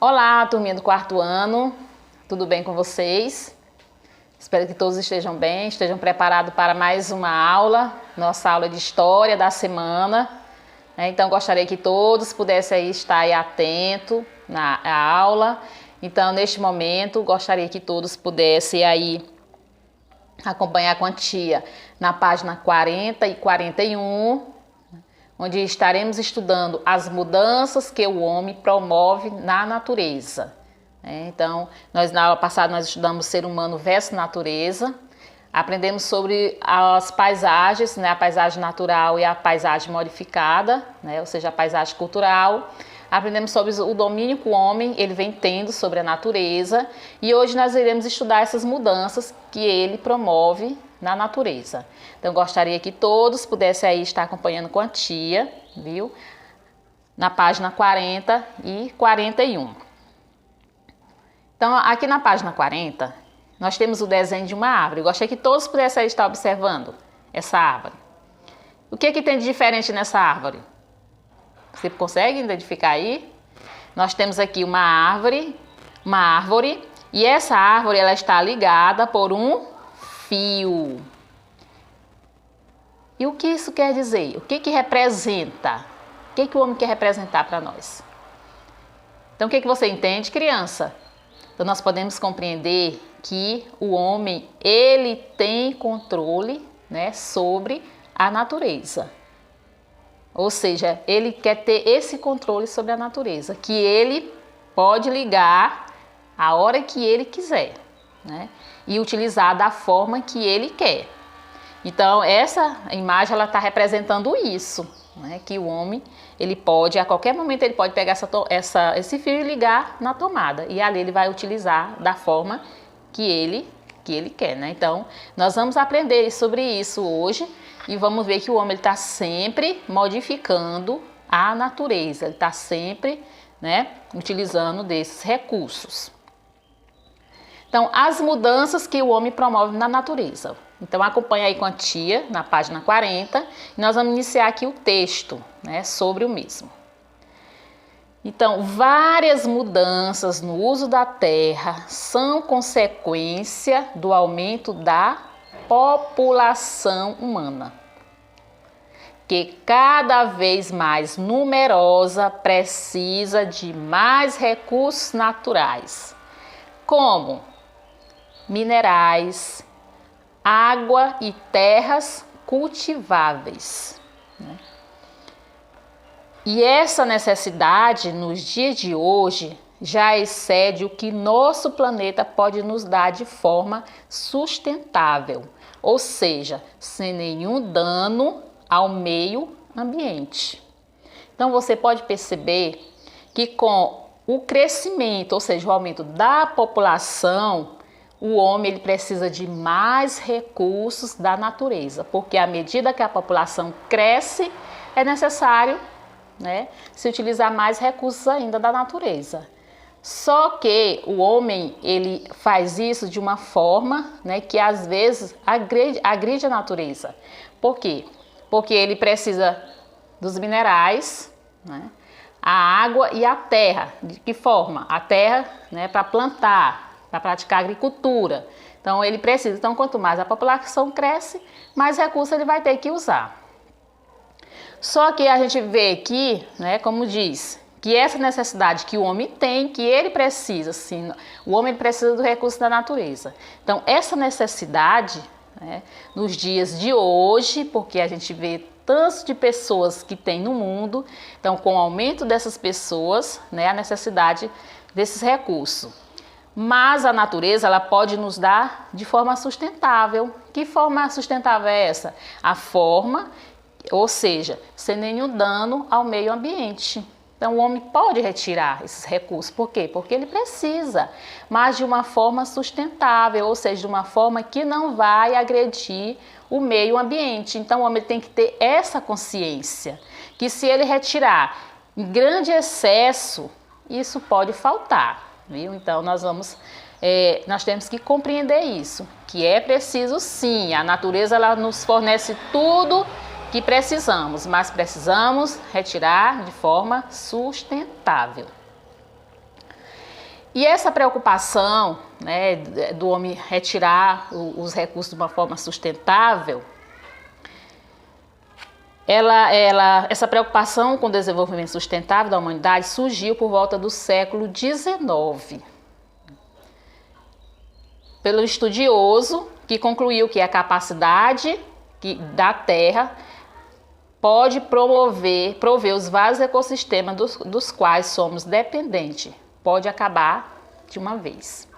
Olá, turminha do quarto ano, tudo bem com vocês? Espero que todos estejam bem, estejam preparados para mais uma aula, nossa aula de História da semana. Então, gostaria que todos pudessem aí estar aí atentos na aula. Então, neste momento, gostaria que todos pudessem aí acompanhar com a tia na página 40 e 41, onde estaremos estudando as mudanças que o homem promove na natureza. Então, na aula passada nós estudamos ser humano versus natureza, aprendemos sobre as paisagens, a paisagem natural e a paisagem modificada, ou seja, a paisagem cultural. Aprendemos sobre o domínio que o homem ele vem tendo sobre a natureza e hoje nós iremos estudar essas mudanças que ele promove na natureza. Então, gostaria que todos pudessem aí estar acompanhando com a tia, viu? Na página 40 e 41. Então, aqui na página 40, nós temos o desenho de uma árvore. Gostaria que todos pudessem aí estar observando essa árvore. O que tem de diferente nessa árvore? Você consegue identificar aí? Nós temos aqui uma árvore, e essa árvore ela está ligada por um fio. E o que isso quer dizer? O que representa? O que o homem quer representar para nós? Então, o que você entende, criança? Então, nós podemos compreender que o homem, ele tem controle, sobre a natureza. Ou seja, ele quer ter esse controle sobre a natureza, que ele pode ligar a hora que ele quiser, e utilizar da forma que ele quer. Então, essa imagem ela está representando isso, que o homem ele pode, a qualquer momento ele pode pegar esse fio e ligar na tomada, e ali ele vai utilizar da forma que ele quer, Então, nós vamos aprender sobre isso hoje e vamos ver que o homem está sempre modificando a natureza, ele está sempre, utilizando desses recursos. Então, as mudanças que o homem promove na natureza. Então, acompanha aí com a tia, na página 40, e nós vamos iniciar aqui o texto, sobre o mesmo. Então, várias mudanças no uso da terra são consequência do aumento da população humana, que cada vez mais numerosa precisa de mais recursos naturais, como minerais, água e terras cultiváveis. E essa necessidade, nos dias de hoje, já excede o que nosso planeta pode nos dar de forma sustentável, ou seja, sem nenhum dano ao meio ambiente. Então, você pode perceber que com o crescimento, ou seja, o aumento da população, o homem ele precisa de mais recursos da natureza, porque à medida que a população cresce, é necessário se utilizar mais recursos ainda da natureza. Só que o homem ele faz isso de uma forma que às vezes agride a natureza. Por quê? Porque ele precisa dos minerais, a água e a terra. De que forma? A terra para plantar, para praticar agricultura. Então ele precisa. Então, quanto mais a população cresce, mais recursos ele vai ter que usar. Só que a gente vê aqui, como diz, que essa necessidade que o homem tem, que ele precisa, sim, o homem precisa do recurso da natureza. Então, essa necessidade, nos dias de hoje, porque a gente vê tanto de pessoas que tem no mundo, então, com o aumento dessas pessoas, a necessidade desses recursos. Mas a natureza, ela pode nos dar de forma sustentável. Que forma sustentável é essa? A forma, ou seja, sem nenhum dano ao meio ambiente. Então, o homem pode retirar esses recursos. Por quê? Porque ele precisa, mas de uma forma sustentável, ou seja, de uma forma que não vai agredir o meio ambiente. Então, o homem tem que ter essa consciência, que se ele retirar em grande excesso, isso pode faltar, viu? Então, nós temos que compreender isso, que é preciso sim, a natureza ela nos fornece tudo que precisamos, mas precisamos retirar de forma sustentável. E essa preocupação, né, do homem retirar os recursos de uma forma sustentável, essa preocupação com o desenvolvimento sustentável da humanidade surgiu por volta do século XIX, pelo estudioso que concluiu que a capacidade da Terra pode prover os vários ecossistemas dos quais somos dependentes, pode acabar de uma vez.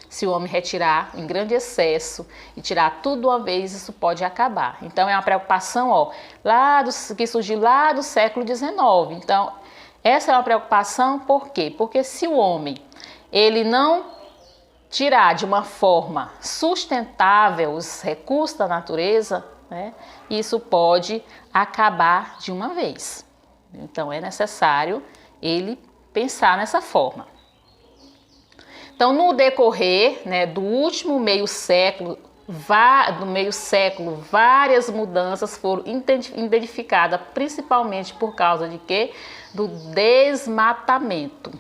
Se o homem retirar em grande excesso e tirar tudo de uma vez, isso pode acabar. Então, é uma preocupação que surgiu lá do século XIX. Então, essa é uma preocupação por quê? Porque se o homem ele não tirar de uma forma sustentável os recursos da natureza, né, isso pode acabar de uma vez. Então, é necessário ele pensar nessa forma. Então, no decorrer, né, do último meio século, várias mudanças foram identificadas, principalmente por causa de quê? Do desmatamento,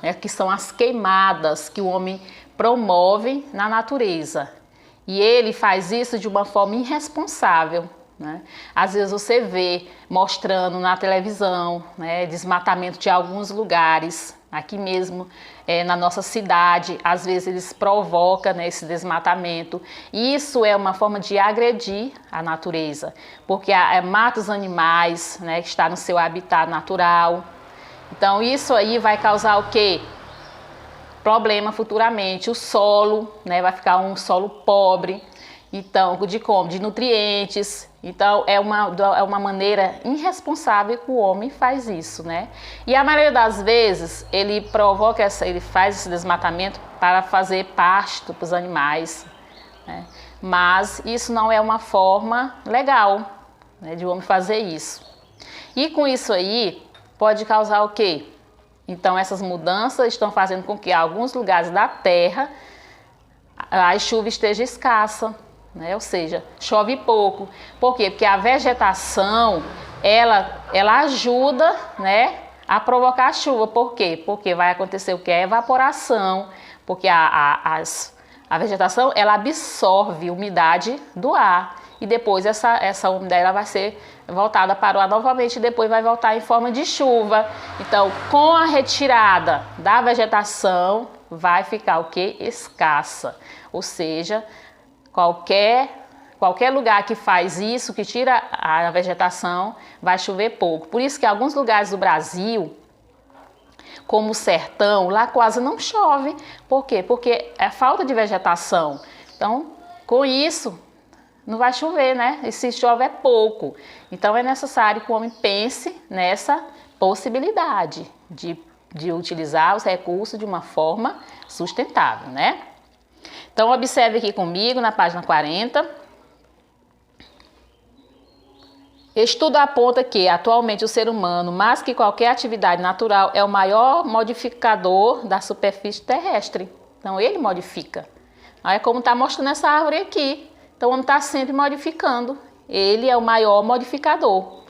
né, que são as queimadas que o homem promove na natureza. E ele faz isso de uma forma irresponsável, né? Às vezes você vê mostrando na televisão, né, desmatamento de alguns lugares, aqui mesmo na nossa cidade, às vezes eles provocam, né, esse desmatamento. Isso é uma forma de agredir a natureza, porque mata os animais, né, que está no seu habitat natural. Então isso aí vai causar o quê? Problema futuramente. O solo, né, vai ficar um solo pobre, então de nutrientes. Então é uma maneira irresponsável que o homem faz isso, né? E a maioria das vezes ele faz esse desmatamento para fazer pasto para os animais, né? Mas isso não é uma forma legal, né, de o homem fazer isso. E com isso aí pode causar o quê? Então essas mudanças estão fazendo com que em alguns lugares da Terra a chuva esteja escassa, né? Ou seja, chove pouco. Por quê? Porque a vegetação ela ajuda, né, a provocar a chuva. Por quê? Porque vai acontecer o que? A evaporação, porque a vegetação ela absorve umidade do ar e depois essa umidade ela vai ser voltada para o ar novamente e depois vai voltar em forma de chuva. Então, com a retirada da vegetação, vai ficar o que? Escassa. Ou seja, qualquer lugar que faz isso, que tira a vegetação, vai chover pouco. Por isso que em alguns lugares do Brasil, como o sertão, lá quase não chove. Por quê? Porque é falta de vegetação. Então, com isso, não vai chover, né? E se chove é pouco. Então, é necessário que o homem pense nessa possibilidade de utilizar os recursos de uma forma sustentável, né? Então, observe aqui comigo na página 40. Estudo aponta que, atualmente, o ser humano, mais que qualquer atividade natural, é o maior modificador da superfície terrestre. Então, ele modifica. Olha como está mostrando essa árvore aqui. Então, o homem está sempre modificando. Ele é o maior modificador.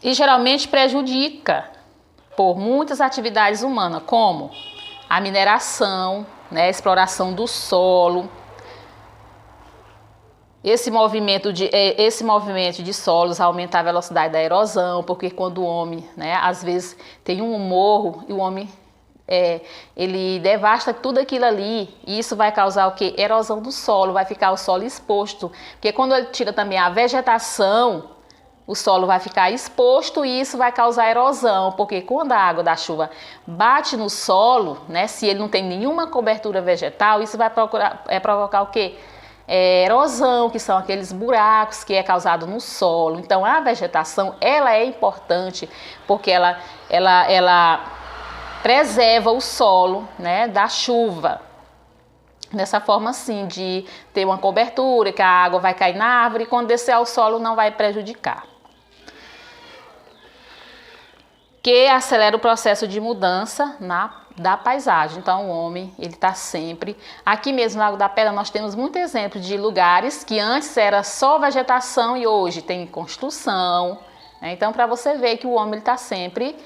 E, geralmente, prejudica por muitas atividades humanas, como a mineração, né, a exploração do solo. Esse movimento de solos aumenta a velocidade da erosão, porque quando o homem, né, às vezes tem um morro e o homem ele devasta tudo aquilo ali, e isso vai causar o quê? Erosão do solo, vai ficar o solo exposto, porque quando ele tira também a vegetação, o solo vai ficar exposto e isso vai causar erosão, porque quando a água da chuva bate no solo, né, se ele não tem nenhuma cobertura vegetal, isso vai provocar o quê? Erosão, que são aqueles buracos que é causado no solo. Então a vegetação ela é importante porque ela preserva o solo, né, da chuva. Dessa forma assim, de ter uma cobertura, que a água vai cair na árvore e quando descer ao solo não vai prejudicar. Que acelera o processo de mudança da paisagem. Então, o homem, ele está sempre... Aqui mesmo no Lago da Pedra, nós temos muitos exemplos de lugares que antes era só vegetação e hoje tem construção, né? Então, para você ver que o homem está sempre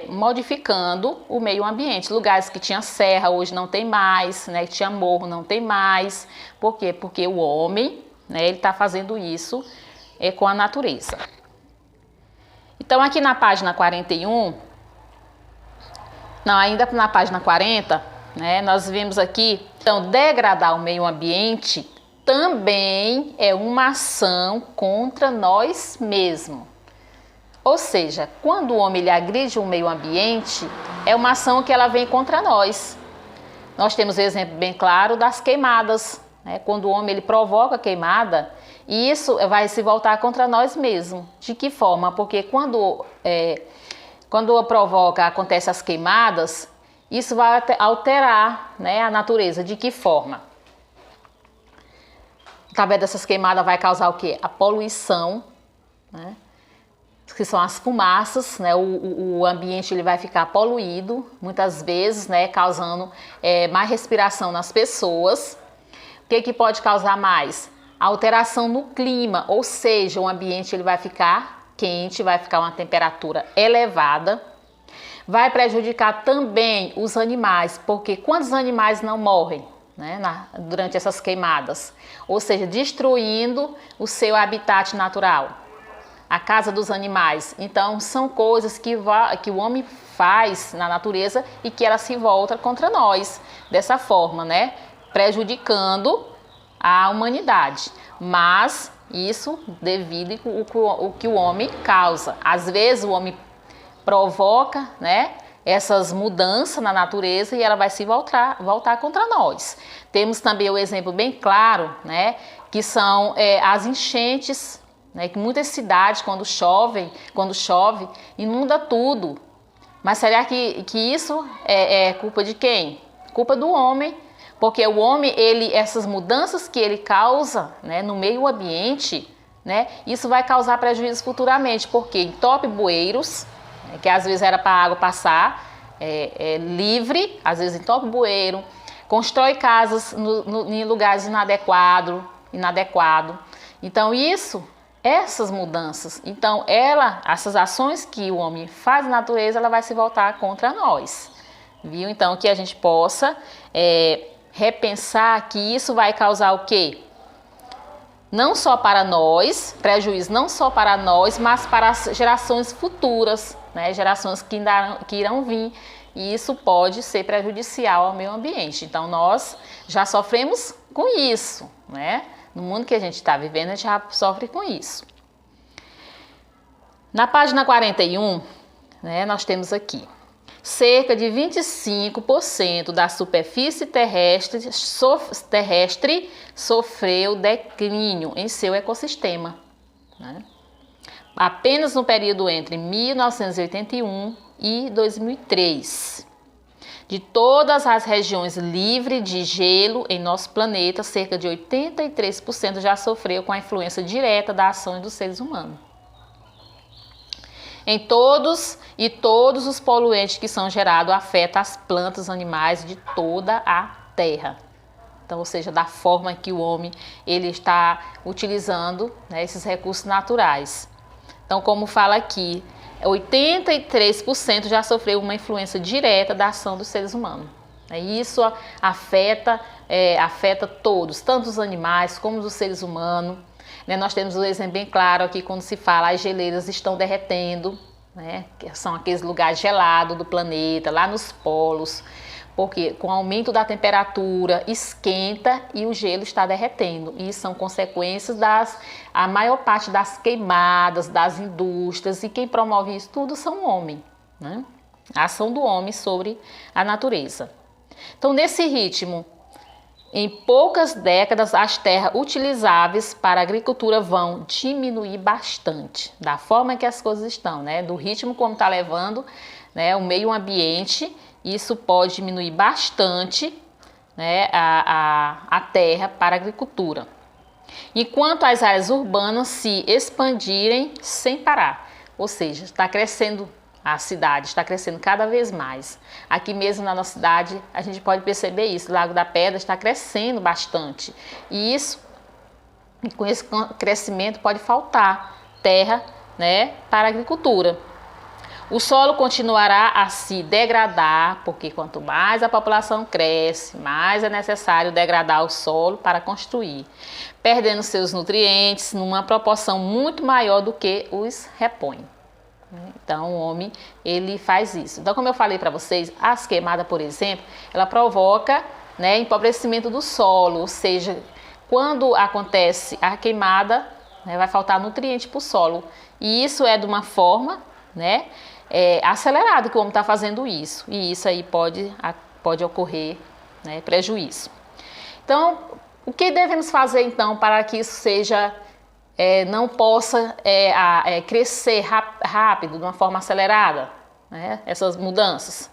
modificando o meio ambiente. Lugares que tinha serra hoje não tem mais, né? Que tinha morro não tem mais. Por quê? Porque o homem, né, ele está fazendo isso com a natureza. Então aqui na página 41, não, ainda na página 40, né, nós vimos aqui, então degradar o meio ambiente também é uma ação contra nós mesmos. Ou seja, quando o homem ele agride o meio ambiente, é uma ação que ela vem contra nós. Nós temos um exemplo bem claro das queimadas, né? Quando o homem ele provoca queimada, isso vai se voltar contra nós mesmos. De que forma? Porque quando acontece as queimadas, isso vai alterar, né, a natureza. De que forma? Através dessas queimadas vai causar o quê? A poluição, né? Que são as fumaças, né? O ambiente ele vai ficar poluído, muitas vezes, né? Causando má respiração nas pessoas. O que pode causar mais? Alteração no clima, ou seja, o ambiente ele vai ficar quente, vai ficar uma temperatura elevada. Vai prejudicar também os animais, porque quantos animais não morrem, né, durante essas queimadas? Ou seja, destruindo o seu habitat natural, a casa dos animais. Então, são coisas que o homem faz na natureza e que ela se volta contra nós, dessa forma, né? Prejudicando a humanidade. Mas isso devido ao que o homem causa. Às vezes o homem provoca, né, essas mudanças na natureza e ela vai se voltar contra nós. Temos também o exemplo bem claro, né, que são as enchentes, né, que muitas cidades quando chove, inunda tudo. Mas será que isso é culpa de quem? Culpa do homem, porque o homem, essas mudanças que ele causa, né, no meio ambiente, né, isso vai causar prejuízo futuramente, porque entope bueiros, que às vezes era para a água passar livre, às vezes entope bueiro, constrói casas em lugares inadequados. Então essas mudanças, então essas ações que o homem faz na natureza, ela vai se voltar contra nós, viu? Então que a gente possa repensar que isso vai causar o quê? Não só para nós, prejuízo não só para nós, mas para as gerações futuras, né? Gerações que irão vir, e isso pode ser prejudicial ao meio ambiente. Então nós já sofremos com isso, né? No mundo que a gente está vivendo, a gente já sofre com isso. Na página 41, né, nós temos aqui: cerca de 25% da superfície terrestre sofreu declínio em seu ecossistema, né? Apenas no período entre 1981 e 2003. De todas as regiões livres de gelo em nosso planeta, cerca de 83% já sofreu com a influência direta da ação dos seres humanos. Todos os poluentes que são gerados afetam as plantas, animais de toda a Terra. Então, ou seja, da forma que o homem ele está utilizando, né, esses recursos naturais. Então, como fala aqui, 83% já sofreu uma influência direta da ação dos seres humanos. Isso afeta todos, tanto os animais como os seres humanos. Nós temos um exemplo bem claro aqui quando se fala as geleiras estão derretendo, né? Que são aqueles lugares gelados do planeta, lá nos polos, porque com o aumento da temperatura esquenta e o gelo está derretendo. E são consequências a maior parte das queimadas, das indústrias, e quem promove isso tudo são o homem, né? A ação do homem sobre a natureza. Então, nesse ritmo, em poucas décadas, as terras utilizáveis para a agricultura vão diminuir bastante, da forma que as coisas estão, né? Do ritmo como está levando, né, o meio ambiente, isso pode diminuir bastante, né, a terra para a agricultura. Enquanto as áreas urbanas se expandirem sem parar, ou seja, está crescendo. A cidade está crescendo cada vez mais. Aqui mesmo na nossa cidade, a gente pode perceber isso. O Lago da Pedra está crescendo bastante. E com esse crescimento pode faltar terra, né, para a agricultura. O solo continuará a se degradar, porque quanto mais a população cresce, mais é necessário degradar o solo para construir, perdendo seus nutrientes numa proporção muito maior do que os repõe. Então, o homem, ele faz isso. Então, como eu falei para vocês, as queimadas, por exemplo, ela provoca, né, empobrecimento do solo, ou seja, quando acontece a queimada, né, vai faltar nutriente para o solo. E isso é de uma forma, né, acelerada que o homem está fazendo isso. E isso aí pode ocorrer, né, prejuízo. Então, o que devemos fazer então para que isso seja, não possa crescer rápido, de uma forma acelerada, né, essas mudanças?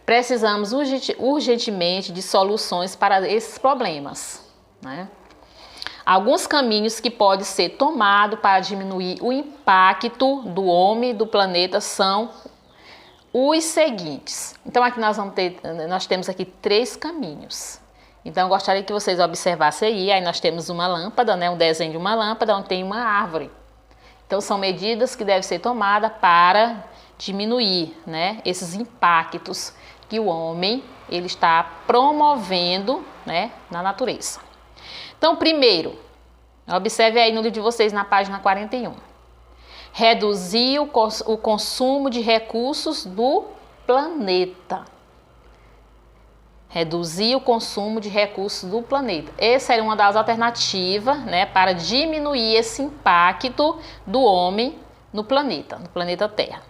Precisamos urgentemente de soluções para esses problemas, né? Alguns caminhos que podem ser tomados para diminuir o impacto do homem e do planeta são os seguintes. Então aqui nós temos aqui 3 caminhos. Então eu gostaria que vocês observassem aí nós temos uma lâmpada, né, um desenho de uma lâmpada onde tem uma árvore. Então são medidas que devem ser tomadas para diminuir, né, esses impactos que o homem ele está promovendo, né, na natureza. Então, primeiro, observe aí no livro de vocês na página 41. Reduzir o consumo de recursos do planeta. Reduzir o consumo de recursos do planeta. Essa era uma das alternativas, né, para diminuir esse impacto do homem no planeta Terra.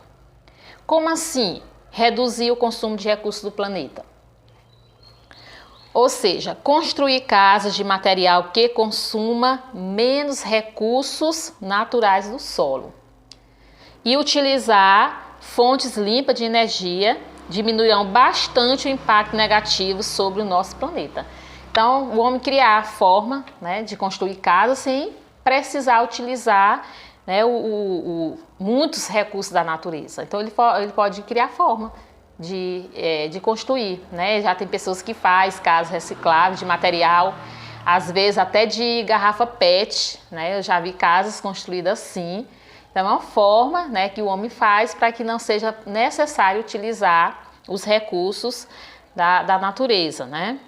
Como assim? Reduzir o consumo de recursos do planeta. Ou seja, construir casas de material que consuma menos recursos naturais do solo. E utilizar fontes limpas de energia diminuirão bastante o impacto negativo sobre o nosso planeta. Então, o homem criar a forma, né, de construir casas sem precisar utilizar, né, muitos recursos da natureza. Então, ele pode criar forma de construir, né? Já tem pessoas que fazem casas recicláveis de material, às vezes até de garrafa PET, né? Eu já vi casas construídas assim. Então é uma forma, né, que o homem faz para que não seja necessário utilizar os recursos da natureza, né?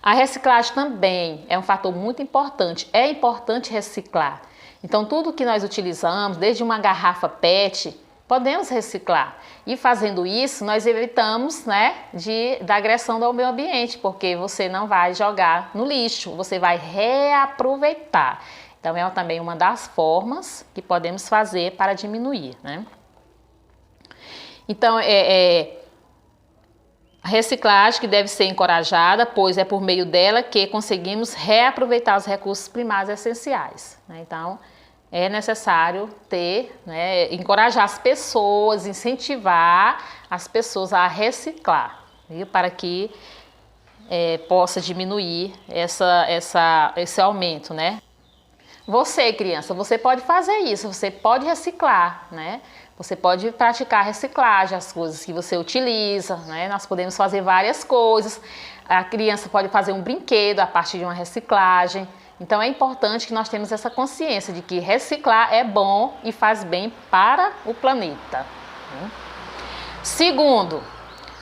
A reciclagem também é um fator muito importante. É importante reciclar. Então tudo que nós utilizamos, desde uma garrafa PET, podemos reciclar. E fazendo isso, nós evitamos, né, da agressão ao meio ambiente, porque você não vai jogar no lixo, você vai reaproveitar. Então, é também uma das formas que podemos fazer para diminuir, né? Então, a reciclagem que deve ser encorajada, pois é por meio dela que conseguimos reaproveitar os recursos primários essenciais, né? Então, é necessário encorajar as pessoas, incentivar as pessoas a reciclar, viu? Para que possa diminuir esse aumento, né? Você, criança, você pode fazer isso, você pode reciclar, né? Você pode praticar reciclagem, as coisas que você utiliza, né? Nós podemos fazer várias coisas. A criança pode fazer um brinquedo a partir de uma reciclagem. Então é importante que nós tenhamos essa consciência de que reciclar é bom e faz bem para o planeta. Segundo,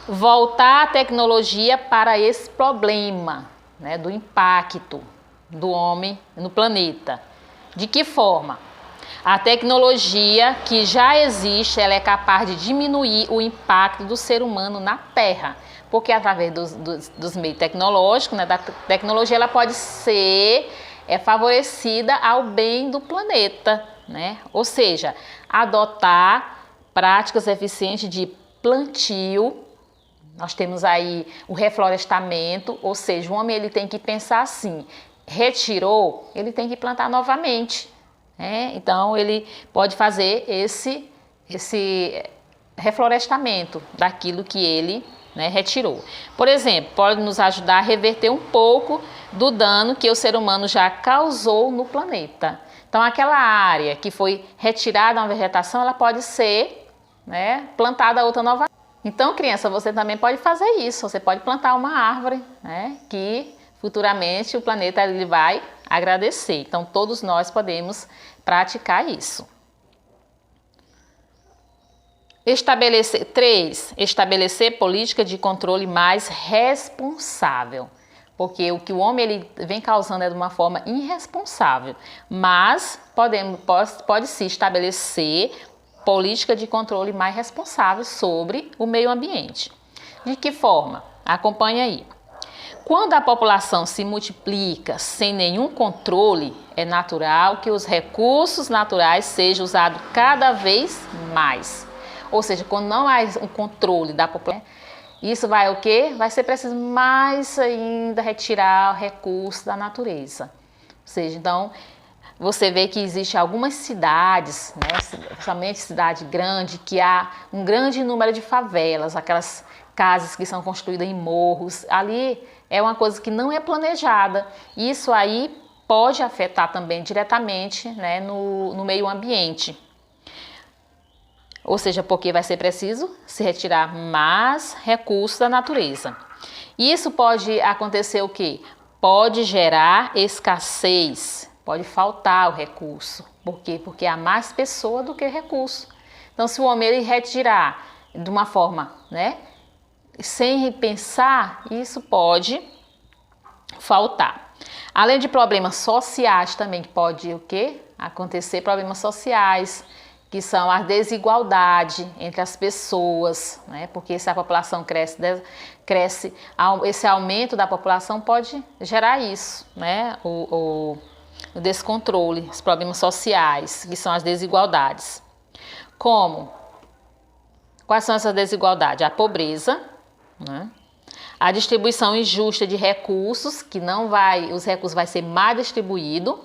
voltar a tecnologia para esse problema, né, do impacto do homem no planeta. De que forma? A tecnologia que já existe, ela é capaz de diminuir o impacto do ser humano na Terra. Porque através dos meios tecnológicos, né, da tecnologia, ela pode ser favorecida ao bem do planeta, né? Ou seja, adotar práticas eficientes de plantio. Nós temos aí o reflorestamento, ou seja, o homem ele tem que pensar assim, retirou, ele tem que plantar novamente, né? Então ele pode fazer esse reflorestamento daquilo que ele, né, retirou. Por exemplo, pode nos ajudar a reverter um pouco do dano que o ser humano já causou no planeta. Então aquela área que foi retirada uma vegetação, ela pode ser, né, plantada outra novamente. Então, criança, você também pode fazer isso. Você pode plantar uma árvore, né, que futuramente o planeta ele vai agradecer. Então, todos nós podemos praticar isso. Estabelecer política de controle mais responsável. Porque o que o homem ele vem causando é de uma forma irresponsável. Mas pode-se estabelecer política de controle mais responsável sobre o meio ambiente. De que forma? Acompanhe aí. Quando a população se multiplica sem nenhum controle, é natural que os recursos naturais sejam usados cada vez mais. Ou seja, quando não há um controle da população, isso vai o quê? Vai ser preciso mais ainda retirar recursos da natureza. Ou seja, então, você vê que existe algumas cidades, né, principalmente cidade grande, que há um grande número de favelas, aquelas casas que são construídas em morros. Ali é uma coisa que não é planejada. Isso aí pode afetar também diretamente, né, no meio ambiente. Ou seja, porque vai ser preciso se retirar mais recursos da natureza. Isso pode acontecer o quê? Pode gerar escassez, pode faltar o recurso. Por quê? Porque há mais pessoa do que recurso. Então, se o homem ele retirar de uma forma, né, sem pensar, isso pode faltar. Além de problemas sociais também, que o quê? Acontecer problemas sociais, que são a desigualdade entre as pessoas, né? Porque se a população cresce, esse aumento da população pode gerar isso, né? O descontrole, os problemas sociais, que são as desigualdades. Como? Quais são essas desigualdades? A pobreza, né? A distribuição injusta de recursos, que os recursos vão ser mal distribuídos.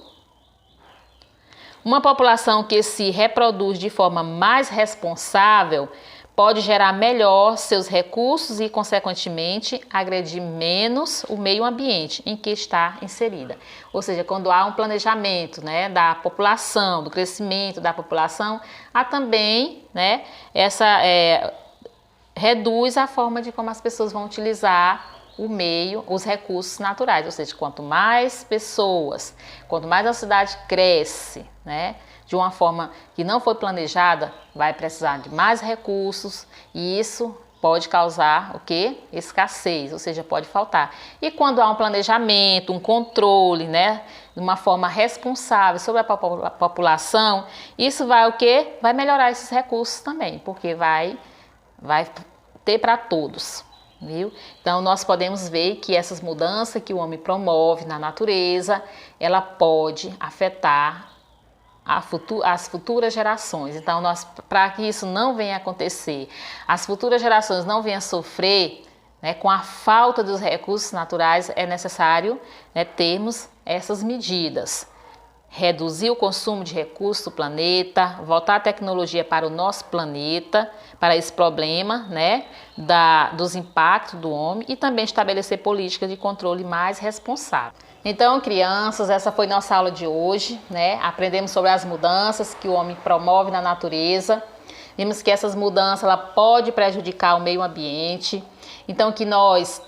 Uma população que se reproduz de forma mais responsável pode gerar melhor seus recursos e, consequentemente, agredir menos o meio ambiente em que está inserida. Ou seja, quando há um planejamento, né, da população, do crescimento da população, há também, né, reduz a forma de como as pessoas vão utilizar o meio, os recursos naturais. Ou seja, quanto mais pessoas, quanto mais a cidade cresce, né, de uma forma que não foi planejada, vai precisar de mais recursos e isso pode causar o quê? Escassez, ou seja, pode faltar. E quando há um planejamento, um controle, né, de uma forma responsável sobre a população, isso vai o quê? Vai melhorar esses recursos também, porque vai ter para todos. Viu? Então, nós podemos ver que essas mudanças que o homem promove na natureza, ela pode afetar as futuras gerações. Então, para que isso não venha acontecer, as futuras gerações não venham sofrer, né, com a falta dos recursos naturais, é necessário, né, termos essas medidas. Reduzir o consumo de recursos do planeta, voltar a tecnologia para o nosso planeta, para esse problema, né, dos impactos do homem e também estabelecer políticas de controle mais responsável. Então, crianças, essa foi nossa aula de hoje, né? Aprendemos sobre as mudanças que o homem promove na natureza. Vimos que essas mudanças ela pode prejudicar o meio ambiente. Então que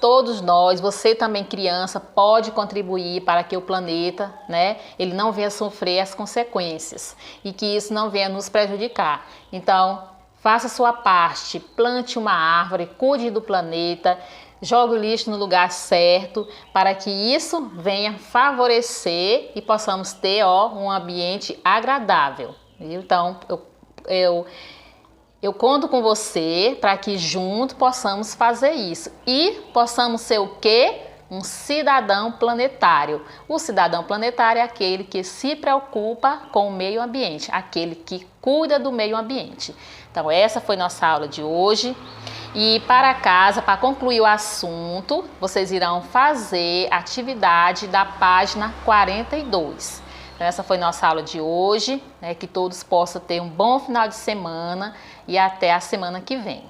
todos nós, você também criança, pode contribuir para que o planeta, né, ele não venha sofrer as consequências e que isso não venha nos prejudicar. Então, faça a sua parte, plante uma árvore, cuide do planeta, jogue o lixo no lugar certo para que isso venha favorecer e possamos ter um ambiente agradável. Viu? Então, eu conto com você para que juntos possamos fazer isso e possamos ser o quê? Um cidadão planetário. O cidadão planetário é aquele que se preocupa com o meio ambiente, aquele que cuida do meio ambiente. Então essa foi nossa aula de hoje e para casa, para concluir o assunto, vocês irão fazer a atividade da página 42. Então, essa foi nossa aula de hoje, né, que todos possam ter um bom final de semana e até a semana que vem.